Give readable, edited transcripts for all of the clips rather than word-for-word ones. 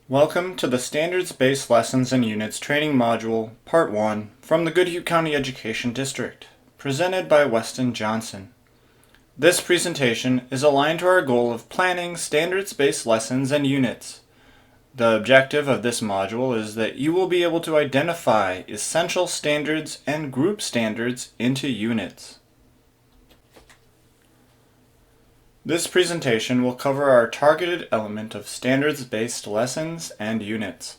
Welcome to the Standards-Based Lessons and Units Training Module, Part 1, from the Goodhue County Education District, presented by Weston Johnson. This presentation is aligned to our goal of planning standards-based lessons and units. The objective of this module is that you will be able to identify essential standards and group standards into units. This presentation will cover our targeted element of standards-based lessons and units.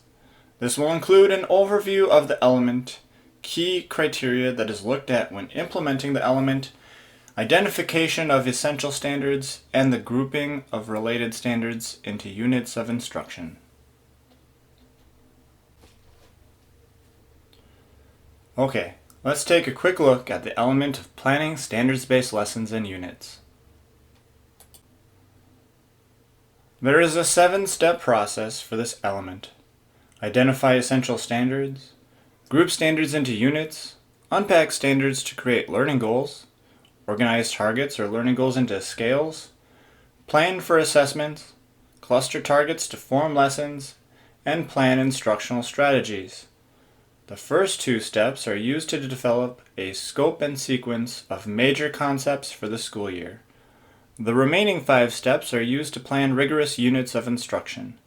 This will include an overview of the element, key criteria that is looked at when implementing the element, identification of essential standards, and the grouping of related standards into units of instruction. Okay, let's take a quick look at the element of planning standards-based lessons and units. There is a 7-step process for this element. Identify essential standards, group standards into units, unpack standards to create learning goals, organize targets or learning goals into scales, plan for assessments, cluster targets to form lessons, and plan instructional strategies. The first 2 steps are used to develop a scope and sequence of major concepts for the school year. The remaining 5 steps are used to plan rigorous units of instruction.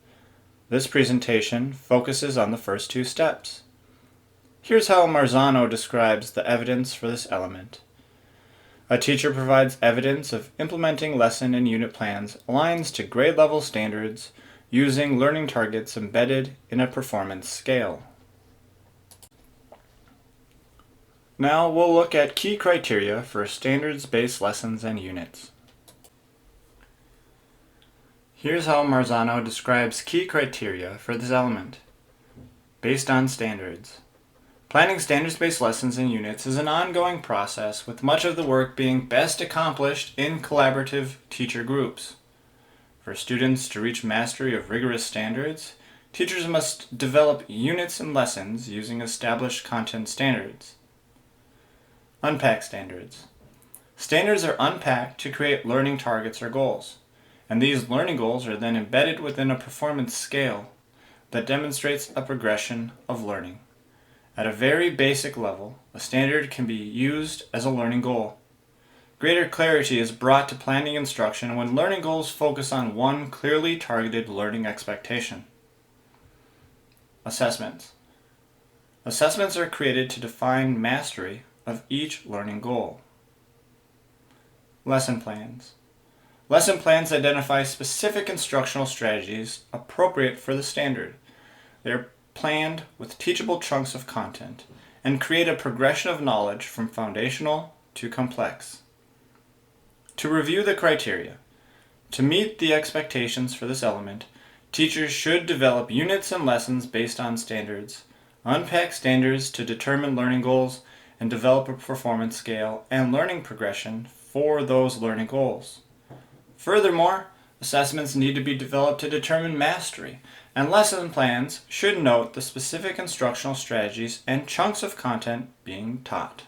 This presentation focuses on the first 2 steps. Here's how Marzano describes the evidence for this element. A teacher provides evidence of implementing lesson and unit plans aligns to grade level standards using learning targets embedded in a performance scale. Now we'll look at key criteria for standards-based lessons and units. Here's how Marzano describes key criteria for this element. Based on standards. Planning standards-based lessons and units is an ongoing process with much of the work being best accomplished in collaborative teacher groups. For students to reach mastery of rigorous standards, teachers must develop units and lessons using established content standards. Unpack standards. Standards are unpacked to create learning targets or goals. And these learning goals are then embedded within a performance scale that demonstrates a progression of learning. At a very basic level, a standard can be used as a learning goal. Greater clarity is brought to planning instruction when learning goals focus on one clearly targeted learning expectation. Assessments. Assessments are created to define mastery of each learning goal. Lesson plans. Lesson plans identify specific instructional strategies appropriate for the standard. They are planned with teachable chunks of content and create a progression of knowledge from foundational to complex. To review the criteria. To meet the expectations for this element, teachers should develop units and lessons based on standards, unpack standards to determine learning goals, and develop a performance scale and learning progression for those learning goals. Furthermore, assessments need to be developed to determine mastery, and lesson plans should note the specific instructional strategies and chunks of content being taught.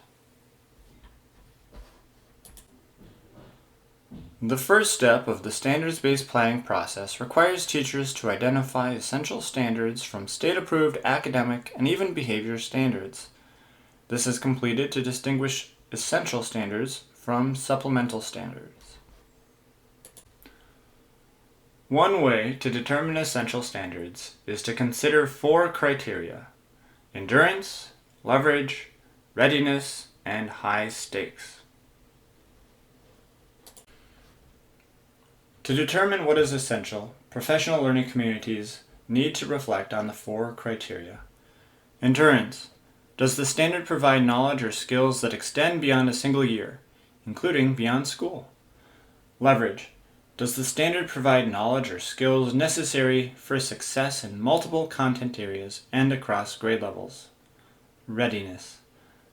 The first step of the standards-based planning process requires teachers to identify essential standards from state-approved academic and even behavior standards. This is completed to distinguish essential standards from supplemental standards. One way to determine essential standards is to consider 4 criteria: endurance, leverage, readiness, and high stakes. To determine what is essential, professional learning communities need to reflect on the 4 criteria. Endurance. Does the standard provide knowledge or skills that extend beyond a single year, including beyond school? Leverage. Does the standard provide knowledge or skills necessary for success in multiple content areas and across grade levels? Readiness.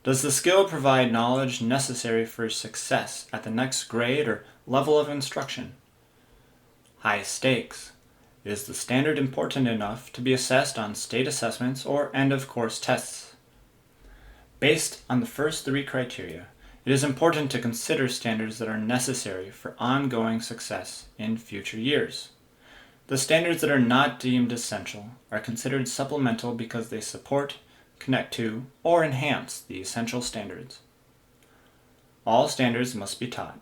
Does the skill provide knowledge necessary for success at the next grade or level of instruction? High stakes. Is the standard important enough to be assessed on state assessments or end-of-course tests? Based on the first 3 criteria, it is important to consider standards that are necessary for ongoing success in future years. The standards that are not deemed essential are considered supplemental because they support, connect to, or enhance the essential standards. All standards must be taught,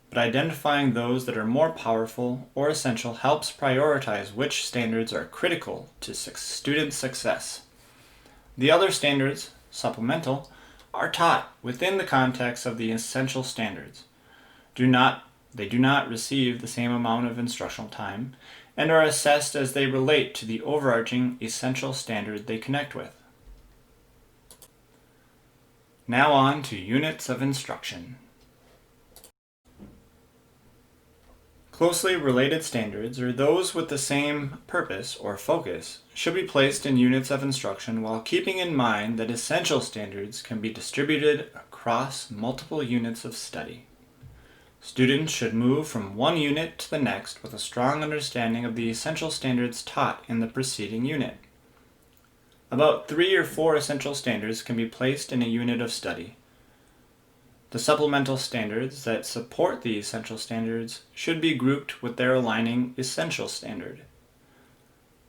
but identifying those that are more powerful or essential helps prioritize which standards are critical to student success. The other standards, supplemental, are taught within the context of the essential standards. They do not receive the same amount of instructional time and are assessed as they relate to the overarching essential standard they connect with. Now on to units of instruction. Closely related standards, or those with the same purpose or focus, should be placed in units of instruction while keeping in mind that essential standards can be distributed across multiple units of study. Students should move from one unit to the next with a strong understanding of the essential standards taught in the preceding unit. About 3 or 4 essential standards can be placed in a unit of study. The supplemental standards that support the essential standards should be grouped with their aligning essential standard.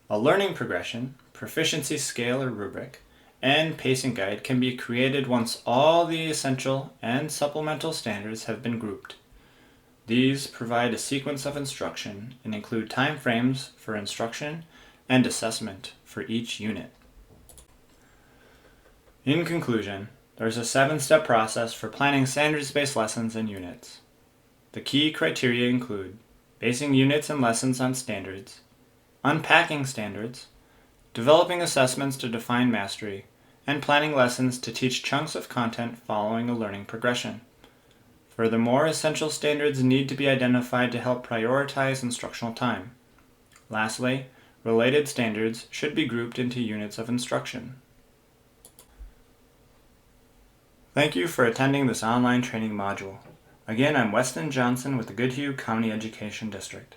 A learning progression, proficiency scale or rubric, and pacing guide can be created once all the essential and supplemental standards have been grouped. These provide a sequence of instruction and include time frames for instruction and assessment for each unit. In conclusion, there is a 7-step process for planning standards-based lessons and units. The key criteria include basing units and lessons on standards, unpacking standards, developing assessments to define mastery, and planning lessons to teach chunks of content following a learning progression. Furthermore, essential standards need to be identified to help prioritize instructional time. Lastly, related standards should be grouped into units of instruction. Thank you for attending this online training module. Again, I'm Weston Johnson with the Goodhue County Education District.